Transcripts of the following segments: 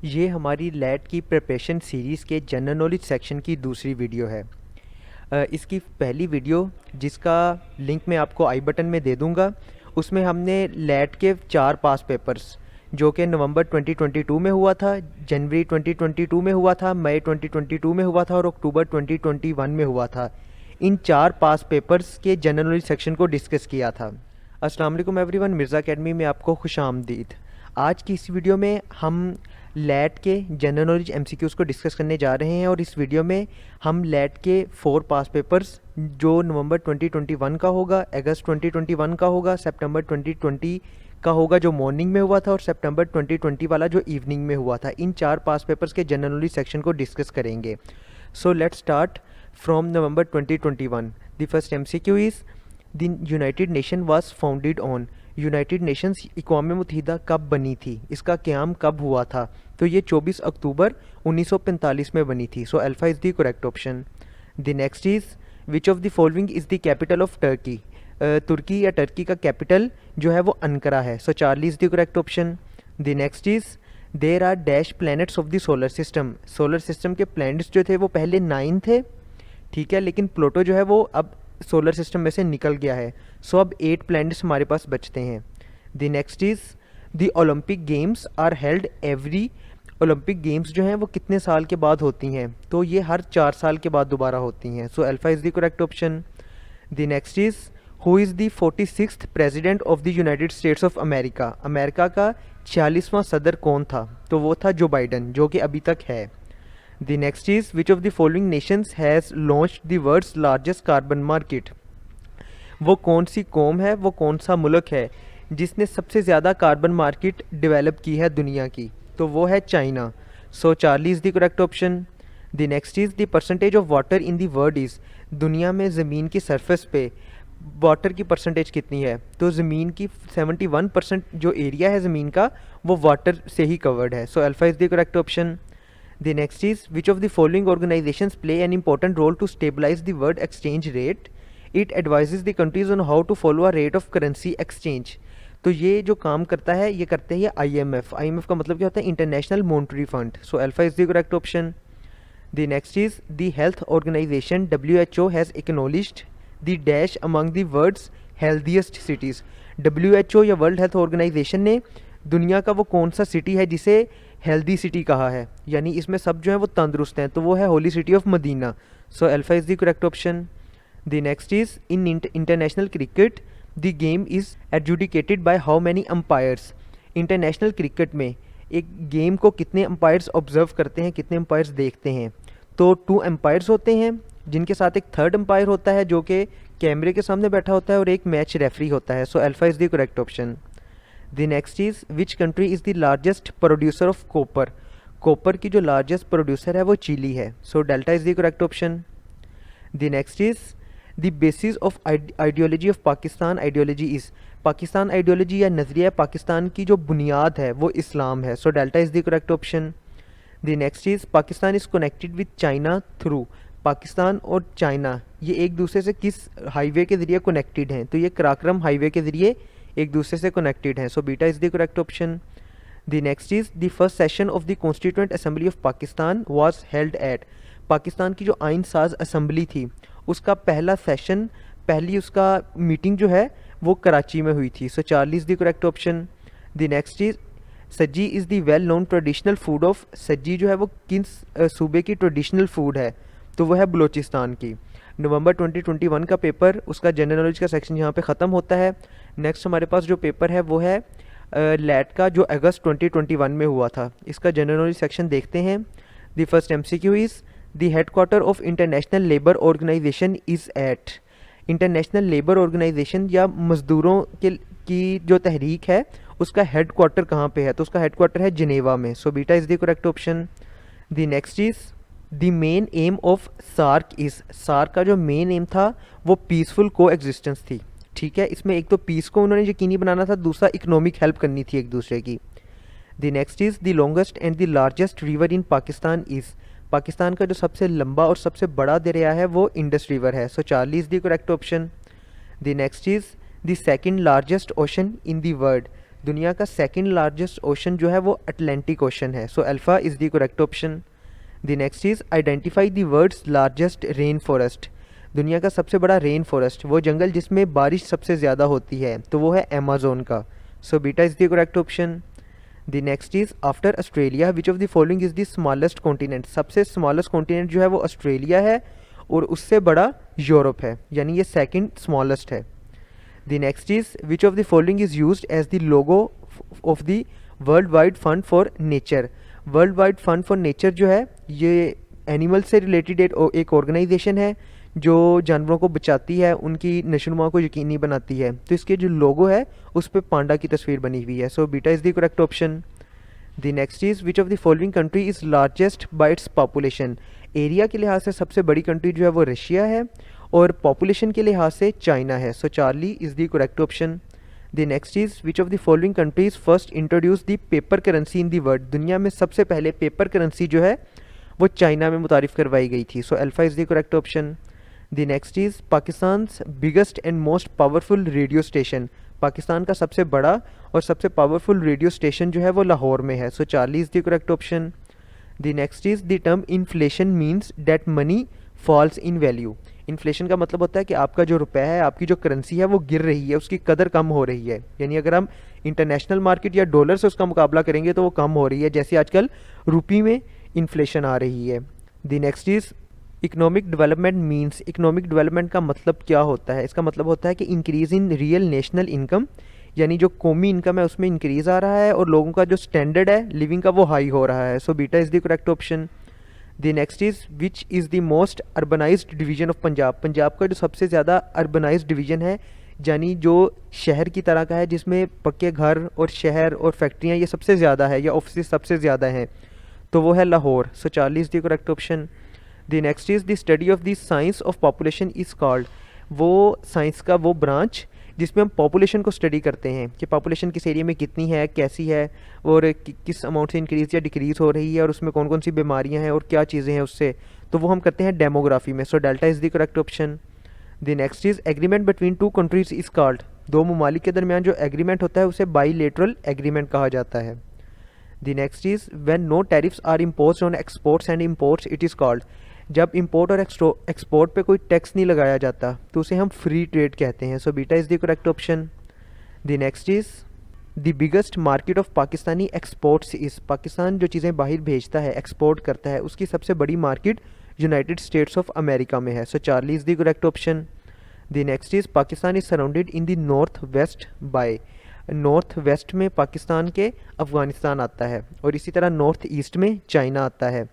ये हमारी लैट की प्रिपरेशन सीरीज़ के जनरल नॉलेज सेक्शन की दूसरी वीडियो है। इसकी पहली वीडियो जिसका लिंक मैं आपको आई बटन में दे दूंगा, उसमें हमने लैट के 4 पास पेपर्स जो कि नवंबर 2022 में हुआ था, जनवरी 2022 में हुआ था, मई 2022 में हुआ था और अक्टूबर 2021 में हुआ था, इन 4 पास पेपर्स के जनरल नॉलेज सेक्शन को डिस्कस किया था। अस्सलाम वालेकुम एवरीवन, मिर्ज़ा अकेडमी में आपको खुशामदीद। आज की इस वीडियो में हम लैट के जनरल नॉलेज एमसीक्यूज़ को डिस्कस करने जा रहे हैं और इस वीडियो में हम लैट के 4 पास पेपर्स जो नवंबर 2021 का होगा, अगस्त 2021 का होगा, सितंबर 2020 का होगा जो मॉर्निंग में हुआ था और सितंबर 2020 वाला जो इवनिंग में हुआ था, इन 4 पास पेपर्स के जनरल नॉलेज सेक्शन को डिस्कस करेंगे। So let's start from November 2021। The first MCQ is the United Nation was founded on. United Nations अक़वाम मुत्तहिदा कब बनी थी, इसका क़याम कब हुआ था? तो ये 24 अक्टूबर 1945 में बनी थी। So alpha is the correct option. The next is which of the following is the capital of Turkey. तुर्की या टर्की का कैपिटल जो है वो अनकरा है। So Charlie is the correct option. The next is there are dash planets of the solar system. Solar system के planets जो थे वो पहले 9 थे, ठीक है, लेकिन प्लूटो जो है वो अब सोलर सिस्टम में से निकल गया है। सो अब 8 प्लैनेट्स हमारे पास बचते हैं। The next is the Olympic games are held every. Olympic games जो हैं वो कितने साल के बाद होती हैं? तो ये हर 4 साल के बाद दोबारा होती हैं। सो alpha is the correct option. The next is who is the 46th president of the United States of America. America का 46वां सदर कौन था? तो वो था जो बाइडन, जो कि अभी तक है। The next is which of the following nations has launched the world's largest carbon market? वो कौन सी कौम है, वो कौन सा मुल्क है जिसने सबसे ज़्यादा कार्बन मार्केट डेवलप की है दुनिया की? तो वो है China. So Charlie is the correct option. The next is the percentage of water in the world is. दुनिया में ज़मीन की सरफेस पे वाटर की परसेंटेज कितनी है? तो ज़मीन की 71% जो एरिया है ज़मीन का वो वाटर से ही कवर्ड है। So alpha is the correct option. The next is which of the following organizations play an important role to stabilize the world exchange rate? It advises the countries on how to follow a rate of currency exchange. तो ये जो काम करता है ये करते हैं IMF। IMF का मतलब क्या होता है? International monetary fund. So alpha is the correct option. The next is the health organisation WHO has acknowledged the dash among the world's healthiest cities. WHO या वर्ल्ड हेल्थ ऑर्गेनाइजेशन ने दुनिया का वो कौन सा सिटी है जिसे हेल्दी सिटी कहा है, यानी इसमें सब जो है वो तंदुरुस्त हैं, तो वो है holy city of Medina. So alpha is the correct option. The next is in international cricket the game is adjudicated by how many umpires. International cricket में एक गेम को कितने अंपायर्स ऑब्जर्व करते हैं, कितने अंपायर्स देखते हैं? तो 2 अंपायर्स होते हैं जिनके साथ एक थर्ड अंपायर होता है जो कि कैमरे के सामने बैठा होता है और एक मैच रेफरी होता है। So alpha is the correct option. The next is which country is the largest producer of copper. Copper की जो लार्जेस्ट प्रोड्यूसर है वो चिली है। सो delta is the correct option. The next is the basis of ideology of Pakistan ideology is. Pakistan ideology या नज़रिया पाकिस्तान की जो बुनियाद है वो इस्लाम है। सो delta is the correct option. The next is Pakistan is connected with China through. Pakistan और चाइना ये एक दूसरे से किस हाईवे के ज़रिए कनेक्टेड हैं? तो ये कराक्रम हाईवे के ज़रिए एक दूसरे से कनेक्टेड हैं। सो beta is the correct option. The next is the first session of the constituent assembly of Pakistan was held at. Pakistan की जो आइन साज असेंबली थी उसका पहला सेशन, पहली उसका मीटिंग जो है वो कराची में हुई थी। So Charlie is the correct option. The next is sajji is the well known traditional food of. Sajji जो है वो किस सूबे की ट्रेडिशनल फूड है? तो वो है बलूचिस्तान की। नवंबर 2021 का पेपर, उसका जनरल नॉलेज का सेक्शन यहाँ पे ख़त्म होता है। नेक्स्ट हमारे पास जो पेपर है वो है लैट का जो अगस्त 2021 में हुआ था। इसका जनरल नॉलेज सेक्शन देखते हैं। The first MCQ is the headquarter of international labour organisation is at. International labour organisation या मज़दूरों के की जो तहरीक है उसका हेडक्वार्टर कहाँ पे है? तो उसका हेडक्वार्टर है जिनेवा में। So beta is the correct option. The next is the main aim of SAARC is. SAARC का जो मेन एम था वो पीसफुल को एग्जिस्टेंस थी, ठीक है। इसमें एक तो पीस को उन्होंने यकीनी बनाना था, दूसरा इकोनॉमिक हेल्प करनी थी एक दूसरे की। The next is the longest and the largest river in Pakistan is. Pakistan का जो सबसे लंबा और सबसे बड़ा दरिया है वो इंडस रिवर है। So Charlie is the correct option. The next is the second largest ocean in the world. दुनिया का सेकंड लार्जेस्ट ओशन जो है वो अटलांटिक ओशन है, so alpha is the correct option. The next is identify the world's largest rain forest. दुनिया का सबसे बड़ा रेन फॉरेस्ट, वो जंगल जिसमें बारिश सबसे ज़्यादा होती है, तो वो है अमेज़न का, सो beta is the correct option. The next is after Australia which of the following is the smallest continent. सबसे स्मॉलेस्ट कॉन्टिनेंट जो है वो ऑस्ट्रेलिया है और उससे बड़ा यूरोप है, यानी ये सेकंड स्मॉलेस्ट है। The next is which of the following is used as the logo of the world wide fund for nature. World wide fund for nature जो है ये एनिमल से रिलेटेड एक ऑर्गेनाइजेशन है जो जानवरों को बचाती है, उनकी नशोनुमा को यकीनी बनाती है, तो इसके जो लोगो है उस पर पांडा की तस्वीर बनी हुई है, so beta is the correct option. The next is which of the following country is largest by its population. Area के लिहाज से सबसे बड़ी कंट्री जो है वो रशिया है और पॉपुलेशन के लिहाज से चाइना है, so Charlie is the correct option. The next is which of the following countries first introduce the paper currency in the world. दुनिया में सबसे पहले पेपर करेंसी जो है वो चाइना में मुतारिफ़ करवाई गई थी, so alpha is the correct option. The next is Pakistan's biggest and most powerful radio station. Pakistan का सबसे बड़ा और सबसे पावरफुल रेडियो स्टेशन जो है वो लाहौर में है, so Charlie is the correct option. The next is the term inflation means that money falls in value. Inflation का मतलब होता है कि आपका जो रुपया है, आपकी जो करेंसी है वो गिर रही है, उसकी कदर कम हो रही है, यानी अगर हम इंटरनेशनल मार्केट या डॉलर से उसका मुकाबला करेंगे तो वो कम हो रही है, जैसे आजकल रुपये में इन्फ्लेशन आ रही है। The next is economic development means. Economic development का मतलब क्या होता है? इसका मतलब होता है कि increase in real national income, यानी जो कौमी इनकम है उसमें इंक्रीज़ आ रहा है और लोगों का जो स्टैंडर्ड है लिविंग का वो हाई हो रहा है, so beta is the correct option. The next is which is the most urbanised division of Punjab. Punjab का जो सबसे ज़्यादा अर्बनाइज्ड डिवीजन है, यानी जो शहर की तरह का है जिसमें पक्के घर और शहर और फैक्ट्रियाँ ये सबसे ज़्यादा है या ऑफिस सबसे ज़्यादा हैं, तो वो है Lahore, so Charlie is the correct option. The next is the study of the science of population is called. वो साइंस का वो ब्रांच जिसमें हम पॉपुलेशन को स्टडी करते हैं कि पॉपुलेशन किस एरिया में कितनी है, कैसी है और किस अमाउंट से इंक्रीज़ या डिक्रीज़ हो रही है और उसमें कौन कौन सी बीमारियां हैं और क्या चीज़ें हैं उससे, तो वो हम करते हैं डेमोग्राफी में, सो delta is the correct option. The next is agreement between two countries is called. दो ममालिक के दरमियान जो एग्रीमेंट होता है उसे बाईलेटरल एग्रीमेंट कहा जाता है। The next is when no tariffs are imposed on exports and imports it is called. जब इंपोर्ट और एक्सपोर्ट पे कोई टैक्स नहीं लगाया जाता तो उसे हम फ्री ट्रेड कहते हैं, सो beta is the correct option. The next is the biggest market of Pakistani exports is. Pakistan जो चीज़ें बाहर भेजता है, एक्सपोर्ट करता है, उसकी सबसे बड़ी market United States of America में है, so Charlie is the correct option. The next is Pakistan is surrounded in the north west by. North west में पाकिस्तान के अफ़गानिस्तान आता है और इसी तरह नॉर्थ ईस्ट में चाइना आता है।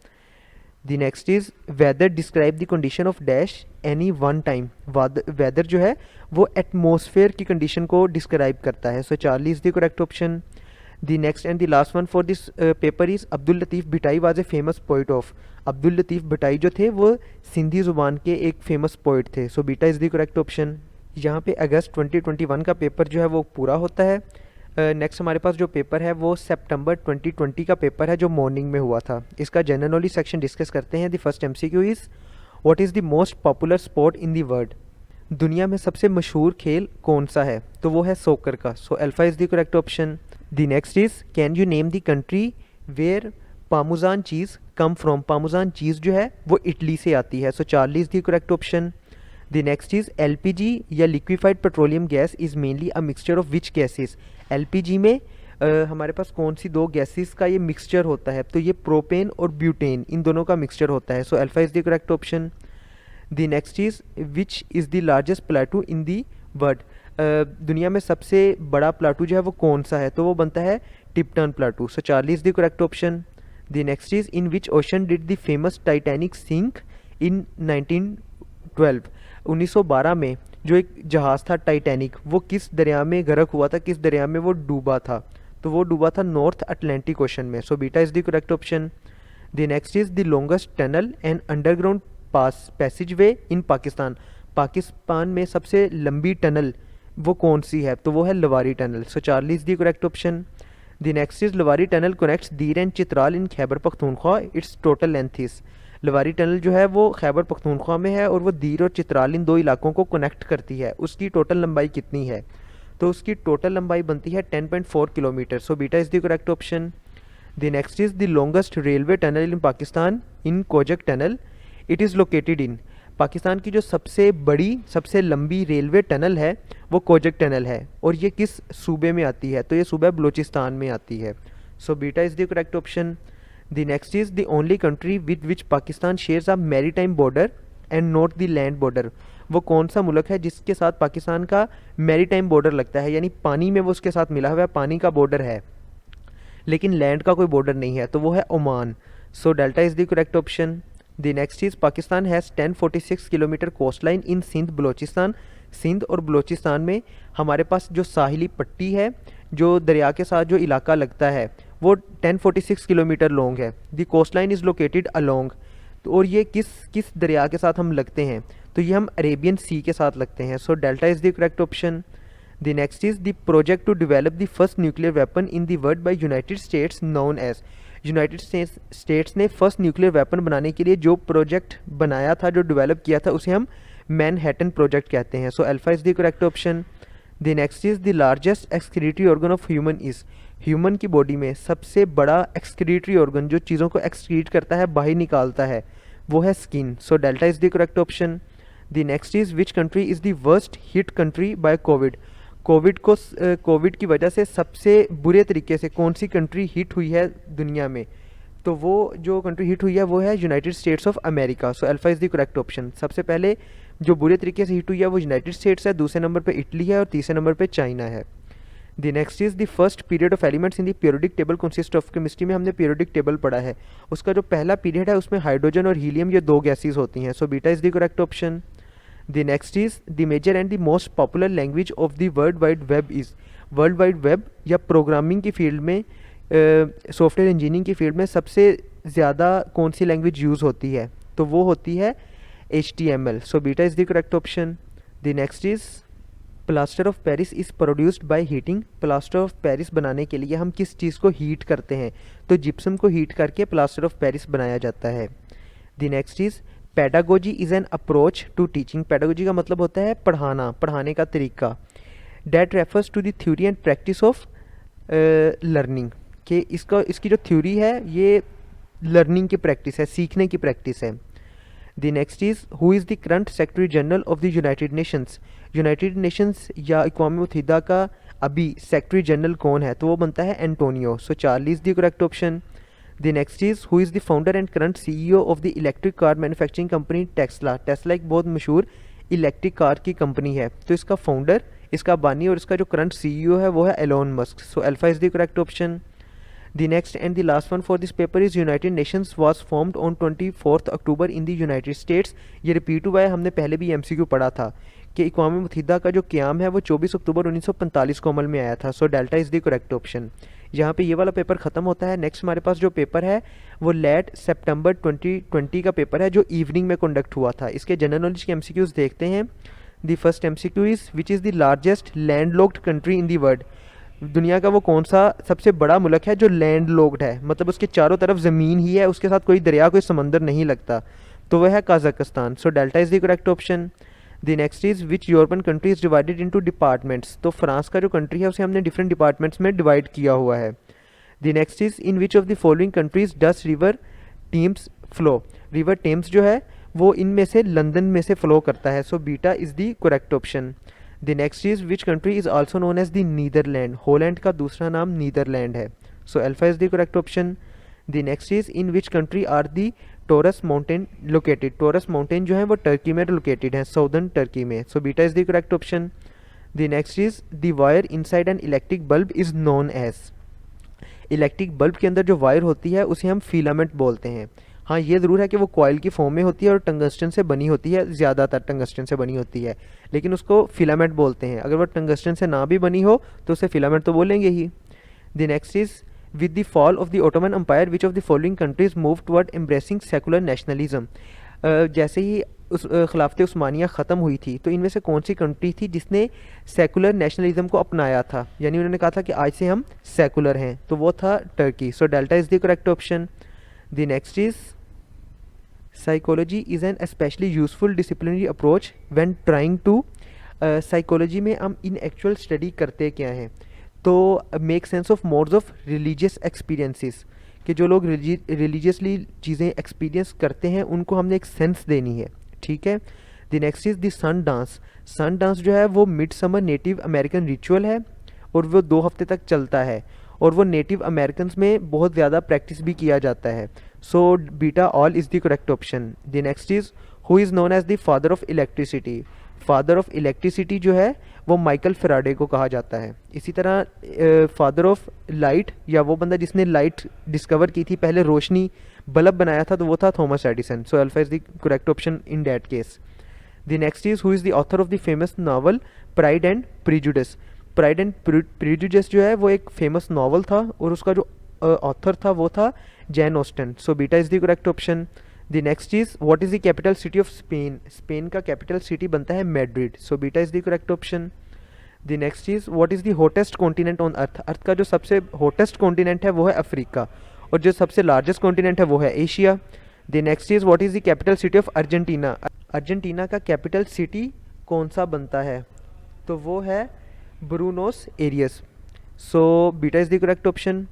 The next is weather describe the condition of dash any one time. Weather जो है वो एटमॉस्फेयर की कंडीशन को डिस्क्राइब करता है, so Charlie is the correct option. The next and the last one for this paper is Abdul Latif Bhitai was a famous poet of. Abdul Latif Bhitai जो थे वो सिंधी ज़ुबान के एक फेमस पोइट थे, सो beta is the correct option. यहाँ पे अगस्त 2021 का पेपर जो है वो पूरा होता है। नेक्स्ट हमारे पास जो पेपर है वो सितंबर 2020 का पेपर है जो मॉर्निंग में हुआ था। इसका जनरल नॉलेज सेक्शन डिस्कस करते हैं। The first MCQ is what is the most popular sport in the world. दुनिया में सबसे मशहूर खेल कौन सा है, तो वो है सोकर का, so alpha is the correct option. The next is can you name the country where parmesan cheese come from. Parmesan cheese जो है वो इटली से आती है, so Charlie is the correct option. The next is LPG या liquefied petroleum gas is mainly a mixture of which gases. LPG में हमारे पास कौन सी दो गैसेस का ये मिक्सचर होता है, तो ये प्रोपेन और ब्यूटेन, इन दोनों का मिक्सचर होता है, so alpha is the correct option. The next is which is the largest प्लेटू in the world. दुनिया में सबसे बड़ा प्लाटू जो है वो कौन सा है, तो वो बनता है Tibetan plateau, so Charlie is the correct option. The next is in which ocean did the famous Titanic sink in 1912। 1912 में जो एक जहाज़ था टाइटैनिक वो किस दरिया में गर्क हुआ था, किस दरिया में वो डूबा था, तो वो डूबा था नॉर्थ अटलांटिक ओशन में, so beta is the correct option. The next is the longest tunnel and underground passage way in Pakistan. Pakistan में सबसे लंबी टनल वो कौन सी है, तो वो है Lowari tunnel, so Charlie is the correct option. The next is Lowari tunnel connects Dir and Chitral in Khyber Pakhtunkhwa, its total length is. Lowari tunnel जो है वो खैबर पख्तूनख्वा में है और वो दीर और चित्राल इन दो इलाकों को कनेक्ट करती है, उसकी टोटल लंबाई कितनी है, तो उसकी टोटल लंबाई बनती है 10.4 kilometre. So beta is the correct option. The next is the longest railway tunnel in Pakistan in Khojak tunnel, it is located in. Pakistan की जो सबसे बड़ी सबसे लंबी रेलवे टनल है वो कोजक टनल है, और ये किस सूबे में आती है? तो ये सूबा बलूचिस्तान में आती है। So beta is the correct option. The next is the only country with which Pakistan shares a maritime border and not the land border. वो कौन सा मुल्क है जिसके साथ पाकिस्तान का मैरीटाइम बॉर्डर लगता है, यानी पानी में वो उसके साथ मिला हुआ है, पानी का बॉर्डर है लेकिन लैंड का कोई बॉर्डर नहीं है, तो वो है Oman. So delta is the correct option. The next is Pakistan has 1046 kilometre coast line in Sindh Balochistan. Sindh और बलोचिस्तान में हमारे पास जो साहिली पट्टी है, जो दरिया के साथ जो इलाका लगता है, वो 1046 किलोमीटर लॉन्ग है। The coast line is located along. तो और ये किस किस दरिया के साथ हम लगते हैं? तो ये हम अरेबियन सी के साथ लगते हैं। So delta is the correct option. The next is the project to develop the first nuclear weapon in the world by United States known as. United States ने फर्स्ट न्यूक्लियर वेपन बनाने के लिए जो project बनाया था, जो develop किया था, उसे हम मैनहट्टन प्रोजेक्ट कहते हैं। सो alpha is the correct option. The next is the largest excretory organ of human is. Human की बॉडी में सबसे बड़ा एक्सक्रीटरी ऑर्गन जो चीज़ों को एक्सक्रीट करता है, बाहर निकालता है, वो है skin. So delta is the correct option. The next is which country is the worst hit country bye Covid. Covid की वजह से सबसे बुरे तरीके से कौन सी कंट्री हिट हुई है दुनिया में? तो वो जो कंट्री हिट हुई है वो है United States of America. So alpha is the correct option. सबसे पहले जो बुरे तरीके से हिट हुई है वो यूनाइटेड स्टेट्स है, दूसरे नंबर पे इटली है और तीसरे नंबर पे चाइना है। The next is the first period of elements in the periodic table consist of. Chemistry में हमने पीरियोडिक टेबल पढ़ा है, उसका जो पहला पीरियड है उसमें हाइड्रोजन और हीलियम ये दो गैसेज होती हैं। सो beta is the correct option. The next is the major and the most popular language of the World Wide Web is। World wide web या प्रोग्रामिंग की फील्ड में, सॉफ्टवेयर इंजीनियरिंग की field में सबसे ज़्यादा कौन सी लैंग्वेज यूज़ होती है? तो वो होती है HTML। So beta is the correct option. The next is plaster of Paris is produced by heating. Plaster of Paris बनाने के लिए हम किस चीज़ को हीट करते हैं? तो जिप्सम को हीट करके प्लास्टर ऑफ पेरिस बनाया जाता है। The next is pedagogy is an approach to teaching. Pedagogy का मतलब होता है पढ़ाना, पढ़ाने का तरीका। That refers to the theory and practice of learning, कि इसकी जो थ्योरी है ये लर्निंग की प्रैक्टिस है, सीखने की प्रैक्टिस है। The next is who is the current secretary general of the United Nations. United Nations या अक़वाम मुत्तहिदा का अभी सेक्रेटरी जनरल कौन है? तो वो बनता है Antonio. So Charlie is the correct option. The next is who is the founder and current CEO of the electric car manufacturing company Tesla. Tesla एक बहुत मशहूर इलेक्ट्रिक कार की कंपनी है, तो इसका फाउंडर, इसका बानी और इसका जो करंट CEO है वो है Elon Musk. So alpha is the correct option. The next and the last one for this paper is United Nations was formed on 24 October in the United States. ये repeat हुआ है, हमने पहले भी MCQ पढ़ा था कि अक़वाम मुत्तहिदा का जो क़याम है वो 24 अक्टूबर 1945 को अमल में आया था। सो delta is the correct option. यहाँ पे ये वाला पेपर ख़त्म होता है। नेक्स्ट हमारे पास जो पेपर है वो लेट सितंबर 2020 का पेपर है, जो इवनिंग में कंडक्ट हुआ था। इसके जनरल नॉलेज के MCQs देखते हैं। The first MCQ is which is the largest landlocked country in the world. दुनिया का वो कौन सा सबसे बड़ा मुल्क है जो लैंडलॉक्ड है, मतलब उसके चारों तरफ ज़मीन ही है, उसके साथ कोई दरिया कोई समंदर नहीं लगता? तो वह है Kazakhstan. So delta is the correct option. The next is which European country is divided into departments. तो फ्रांस का जो कंट्री है उसे हमने डिफरेंट डिपार्टमेंट्स में डिवाइड किया हुआ है। The next is in which of the following countries does river Thames flow. River Thames जो है वो इनमें से लंदन में से फ्लो करता है। So beta is the correct option. The next is which country is also known as the Netherland. Holland का दूसरा नाम नीदरलैंड है। So alpha is the correct option. The next is in which country are the Taurus mountain located. Taurus mountain जो है वो Turkey में located है, southern Turkey में। So beta is the correct option. The next is the wire inside an electric bulb is known as. Electric bulb के अंदर जो wire होती है उसे हम फिलामेंट बोलते हैं। हाँ, ये ज़रूर है कि वो कॉइल की फॉर्म में होती है और टंगस्टन से बनी होती है, ज़्यादातर टंगस्टन से बनी होती है, लेकिन उसको फिलामेंट बोलते हैं। अगर वो टंगस्टन से ना भी बनी हो तो उसे फिलामेंट तो बोलेंगे ही। The next is with the fall of the Ottoman empire which of the following countries move toward embracing secular nationalism. जैसे ही उस खिलाफत उस्मानिया ख़त्म हुई थी तो इनमें से कौन सी कंट्री थी जिसने सेकुलर नेशनलिज्म को अपनाया था, यानी उन्होंने कहा था कि आज से हम सेकुलर हैं? तो वो था Turkey. So delta is the correct option. The next is psychology is an especially useful disciplinary approach when trying to psychology में हम इन एक्चुअल स्टडी करते क्या हैं, तो make sense of modes of religious experiences, कि जो लोग रिलीजियसली चीज़ें एक्सपीरियंस करते हैं उनको हमने एक सेंस देनी है, ठीक है। The next is the sun dance. Sun dance जो है वो midsummer native American ritual है और वो 2 हफ्ते तक चलता है और वो नेटिव अमेरिकन में बहुत ज़्यादा प्रैक्टिस भी किया जाता है। So beta all is the correct option. The next is who is known as the father of electricity. Father of electricity जो है वो माइकल फेराडे को कहा जाता है। इसी तरह फादर ऑफ लाइट, या वो बंदा जिसने लाइट डिस्कवर की थी, पहले रोशनी बल्ब बनाया था, तो वो था Thomas Edison. So alpha is the correct option in that case. The next is who is the author of the famous novel pride and prejudice. Pride and prejudice जो है वो एक फेमस नावल था और उसका जो ऑथर था वो था Jane Austen. So beta is the correct option. The next is what is the capital city of Spain. Spain का कैपिटल सिटी बनता है Madrid. So beta is the correct option. The next is what is the hottest continent on earth. Earth का जो सबसे hottest continent है वो है Africa और जो सबसे लार्जेस्ट कॉन्टिनेंट है वो है Asia. The next is what is the capital city of Argentina. Argentina का कैपिटल सिटी कौन सा बनता है, तो वो है Buenos Aires. So beta is the correct option.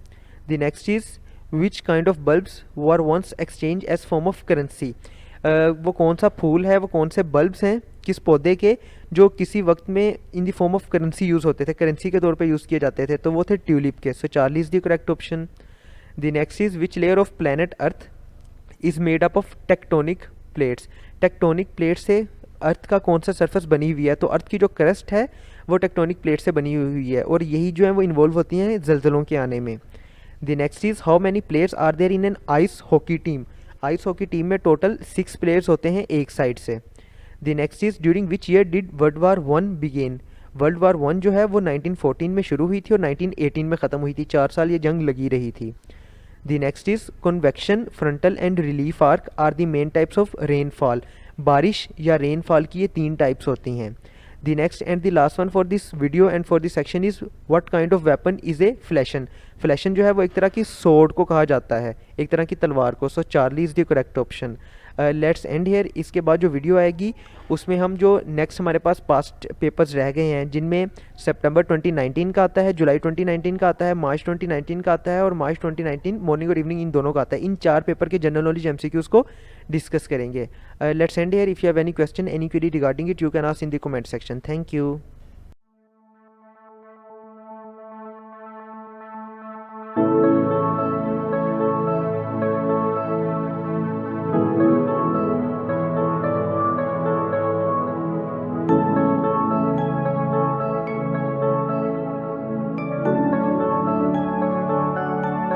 The next is which kind of bulbs were once exchange as form of currency. वो कौन सा फूल है, वो कौन से बल्ब्स हैं किस पौधे के जो किसी वक्त में in the form of currency use होते थे, करेंसी के तौर पे यूज़ किए जाते थे, तो वो थे ट्यूलिप के। So Charlie is the correct option. The next is which layer of planet earth is made up of tectonic plates. Tectonic plate से अर्थ का कौन सा सरफेस बनी हुई है, तो अर्थ की जो क्रस्ट है वो टेक्टोनिक प्लेट से बनी हुई है और यही जो है वो इन्वॉल्व होती हैं जलजलों के आने में। The next is how many players are there in an ice hockey team. Ice hockey team में टोटल 6 प्लेयर्स होते हैं एक साइड से। The next is during which year did world war 1 begin. World war 1 जो है वो 1914 में शुरू हुई थी और 1918 में ख़त्म हुई थी, 4 साल ये जंग लगी रही थी। The next is convection, frontal and relief arc are the main types of rainfall. बारिश या रेनफॉल की ये 3 टाइप्स होती हैं। The next and the last one for this video and for this section is what kind of weapon is a falchion. Falchion जो है वो एक तरह की सोर्ड को कहा जाता है, एक तरह की तलवार को। So Charlie is the correct option. Let's end here. इसके बाद जो वीडियो आएगी उसमें हम जो नेक्स्ट हमारे पास पास्ट पेपर्स रह गए हैं जिनमें सितंबर 2019 का आता है, जुलाई 2019 का आता है, मार्च 2019 का आता है और मार्च 2019 मॉर्निंग और इवनिंग इन दोनों का आता है, इन 4 पेपर के जनरल नॉलेज एमसीक्यूज को डिस्कस करेंगे। Let's end here. If you have any question, any query regarding it, you can ask in the comment section. Thank you.